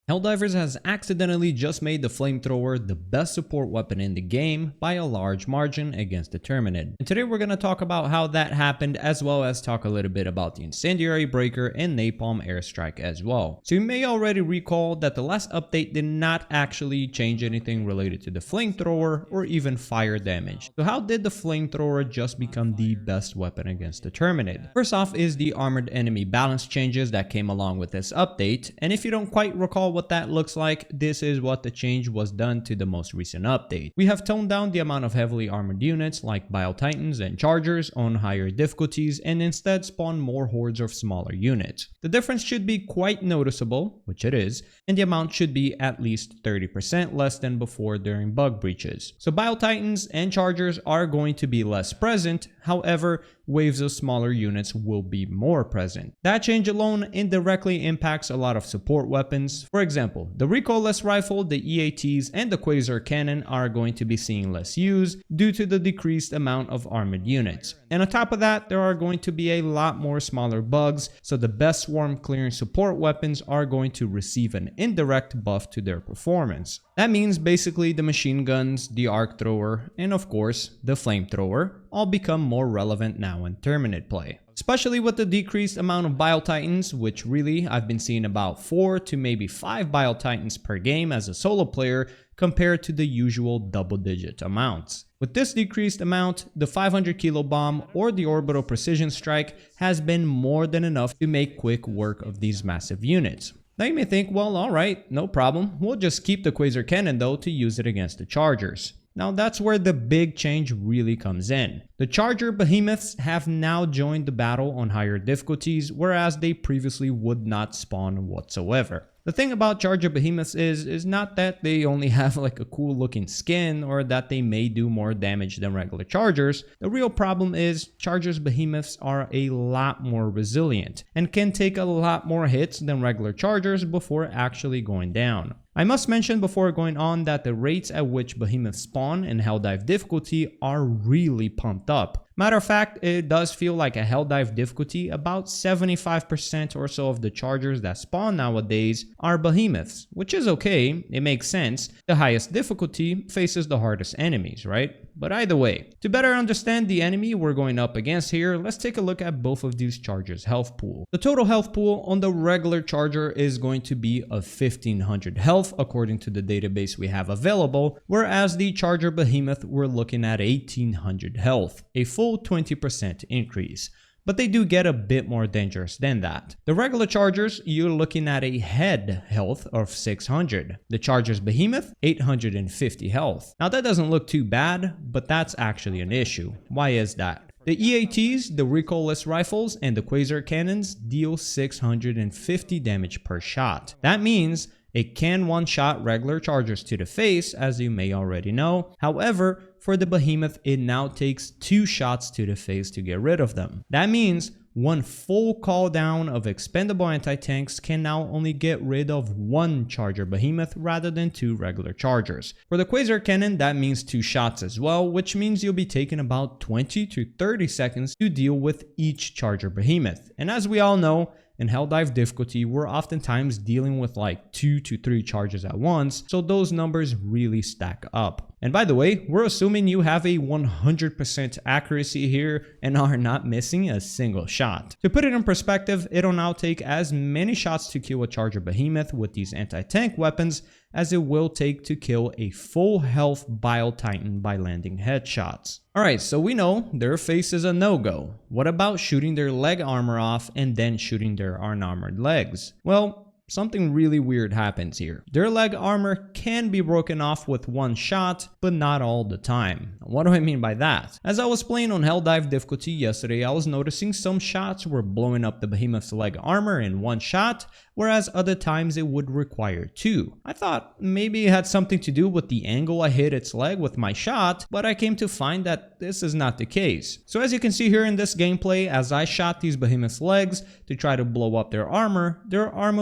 Helldivers has accidentally just made the Flamethrower the best support weapon in the game by a large margin against the Terminid. And today we're going to talk about how that happened, as well as talk a little bit about the Incendiary breaker and Napalm airstrike as well. So you may already recall that the last update did not actually change anything related to the Flamethrower or even fire damage. So how did the Flamethrower just become the best weapon against the Terminid? First off is the armored enemy balance changes that came along with this update, and if you don't quite recall what that looks like, this is what the change was done to the most recent update. We have toned down the amount of heavily armored units like Biotitans and Chargers on higher difficulties and instead spawn more hordes of smaller units. The difference should be quite noticeable, which it is, and the amount should be at least 30% less than before during bug breaches. So Biotitans and Chargers are going to be less present, however, waves of smaller units will be more present. That change alone indirectly impacts a lot of support weapons. For example, the recoilless rifle, the EATs, and the Quasar cannon are going to be seeing less use due to the decreased amount of armored units. And on top of that, there are going to be a lot more smaller bugs, so the best swarm clearing support weapons are going to receive an indirect buff to their performance. That means basically the machine guns, the arc thrower, and of course the flamethrower all become more relevant now in Terminid play. Especially with the decreased amount of Biotitans, which really I've been seeing about 4 to maybe 5 Biotitans per game as a solo player compared to the usual double-digit amounts. With this decreased amount, the 500 kilo bomb or the orbital precision strike has been more than enough to make quick work of these massive units. Now you may think, well, alright, no problem, we'll just keep the Quasar cannon though to use it against the Chargers. Now that's where the big change really comes in. The Charger Behemoths have now joined the battle on higher difficulties, whereas they previously would not spawn whatsoever. The thing about Charger Behemoths is not that they only have like a cool looking skin or that they may do more damage than regular Chargers. The real problem is Charger's Behemoths are a lot more resilient and can take a lot more hits than regular Chargers before actually going down. I must mention before going on that the rates at which Behemoths spawn in Helldive difficulty are really pumped up. Matter of fact, it does feel like a Helldive difficulty, about 75% or so of the Chargers that spawn nowadays are Behemoths, which is okay, it makes sense. The highest difficulty faces the hardest enemies, right? But either way, to better understand the enemy we're going up against here, let's take a look at both of these Chargers' health pool. The total health pool on the regular Charger is going to be of 1500 health according to the database we have available, whereas the Charger Behemoth we're looking at 1800 health, a full 20% increase. But they do get a bit more dangerous than that. The regular Chargers, you're looking at a head health of 600. The Charger's Behemoth, 850 health. Now that doesn't look too bad, but that's actually an issue. Why is that? The EATs, the recoilless rifles, and the Quasar cannons deal 650 damage per shot. That means it can one-shot regular Chargers to the face, as you may already know. However, for the Behemoth, it now takes 2 shots to the face to get rid of them. That means one full call down of expendable anti-tanks can now only get rid of 1 Charger Behemoth rather than 2 regular Chargers. For the Quasar cannon, that means 2 shots as well, which means you'll be taking about 20 to 30 seconds to deal with each Charger Behemoth. And as we all know, in Helldive difficulty, we're oftentimes dealing with like 2 to 3 charges at once, so those numbers really stack up. And by the way, we're assuming you have a 100% accuracy here and are not missing a single shot. To put it in perspective, it'll now take as many shots to kill a Charger Behemoth with these anti-tank weapons as it will take to kill a full health Biotitan by landing headshots. Alright, so we know their face is a no-go. What about shooting their leg armor off and then shooting their unarmored legs? Well, something really weird happens here. Their leg armor can be broken off with 1 shot, but not all the time. What do I mean by that? As I was playing on Helldive difficulty yesterday, I was noticing some shots were blowing up the Behemoth's leg armor in 1 shot, whereas other times it would require 2. I thought maybe it had something to do with the angle I hit its leg with my shot, but I came to find that this is not the case. So as you can see here in this gameplay, as I shot these Behemoth's legs to try to blow up their armor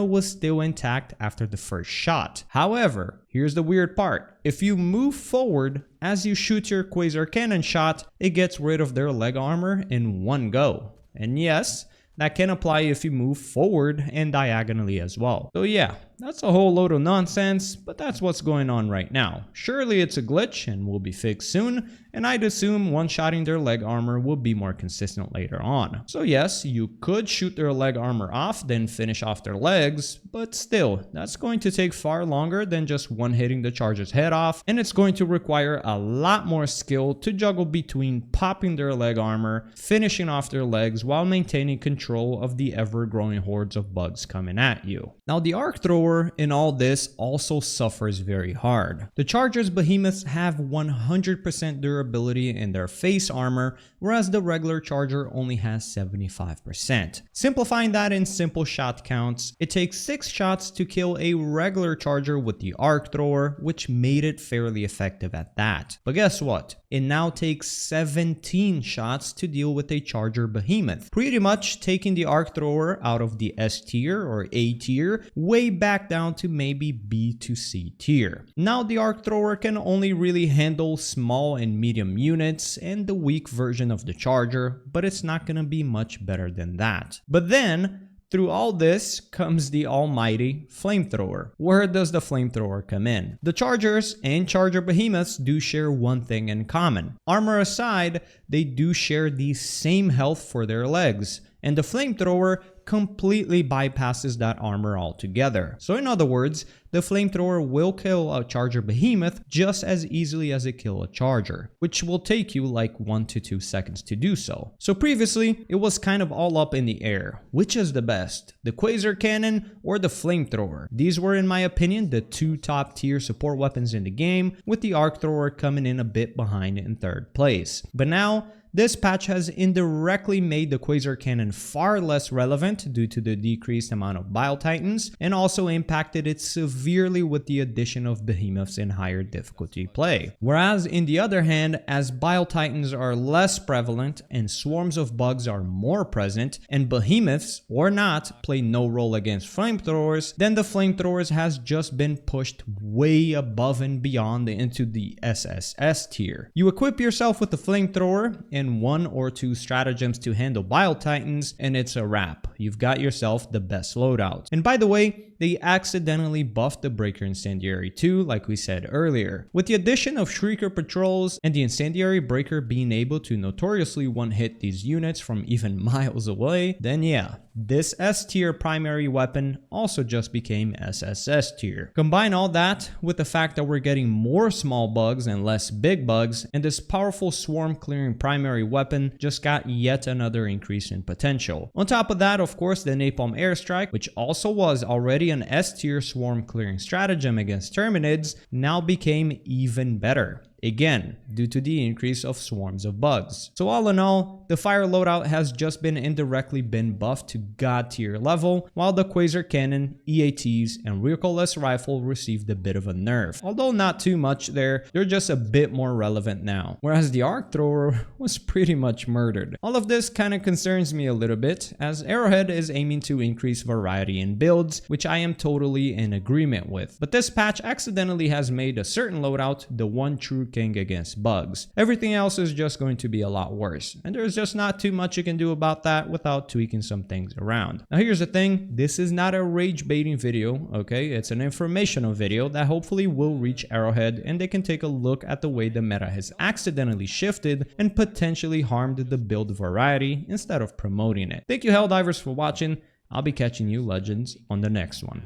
was still intact after the first shot. However, here's the weird part. If you move forward as you shoot your Quasar cannon shot, it gets rid of their leg armor in 1 go. And yes, that can apply if you move forward and diagonally as well. So yeah, that's a whole load of nonsense, but that's what's going on right now. Surely it's a glitch and will be fixed soon, and I'd assume one-shotting their leg armor will be more consistent later on. So yes, you could shoot their leg armor off, then finish off their legs, but still, that's going to take far longer than just one-hitting the charger's head off, and it's going to require a lot more skill to juggle between popping their leg armor, finishing off their legs, while maintaining control of the ever-growing hordes of bugs coming at you. Now the arc thrower in all this also suffers very hard. The charger's behemoths have 100% durability in their face armor, whereas the regular charger only has 75%. Simplifying that in simple shot counts, it takes 6 shots to kill a regular charger with the arc thrower, which made it fairly effective at that. But guess what? It now takes 17 shots to deal with a charger behemoth, pretty much taking the arc thrower out of the S tier or A tier way back down to maybe B to C tier. Now the arc thrower can only really handle small and medium units and the weak version of the charger, but it's not gonna be much better than that. But then through all this comes the almighty Flamethrower. Where does the Flamethrower come in? The Chargers and Charger Behemoths do share one thing in common. Armor aside, they do share the same health for their legs, and the Flamethrower completely bypasses that armor altogether. So in other words, the Flamethrower will kill a Charger Behemoth just as easily as it kills a Charger, which will take you like 1 to 2 seconds to do so. So previously, it was kind of all up in the air. Which is the best? The Quasar Cannon or the Flamethrower? These were, in my opinion, the 2 top tier support weapons in the game, with the Arc Thrower coming in a bit behind in 3rd place. But now, this patch has indirectly made the Quasar Cannon far less relevant due to the decreased amount of Bile Titans, and also impacted it severely with the addition of Behemoths in higher difficulty play. Whereas in the other hand, as Bile Titans are less prevalent and swarms of bugs are more present, and Behemoths, or not, play no role against Flamethrowers, then the Flamethrowers has just been pushed way above and beyond into the SSS tier. You equip yourself with the Flamethrower and 1 or 2 stratagems to handle Bile Titans, and it's a wrap. You've got yourself the best loadout. And by the way, they accidentally buffed the Breaker Incendiary too, like we said earlier. With the addition of Shrieker patrols and the Incendiary Breaker being able to notoriously one-hit these units from even miles away, then yeah, this S tier primary weapon also just became SSS tier. Combine all that with the fact that we're getting more small bugs and less big bugs, and this powerful swarm clearing primary weapon just got yet another increase in potential. On top of that, of course, the Napalm airstrike, which also was already an S tier swarm clearing stratagem against Terminids, now became even better. Again, due to the increase of swarms of bugs. So all in all, the fire loadout has just been indirectly buffed to god tier level, while the Quasar Cannon, EATs, and recoilless rifle received a bit of a nerf. Although not too much there, they're just a bit more relevant now. Whereas the Arc Thrower was pretty much murdered. All of this kind of concerns me a little bit, as Arrowhead is aiming to increase variety in builds, which I am totally in agreement with. But this patch accidentally has made a certain loadout the one true king against bugs. Everything else is just going to be a lot worse, and there's just not too much you can do about that without tweaking some things around. Now here's the thing, this is not a rage baiting video, okay? It's an informational video that hopefully will reach Arrowhead and they can take a look at the way the meta has accidentally shifted and potentially harmed the build variety instead of promoting it. Thank you Helldivers for watching. I'll be catching you legends on the next one.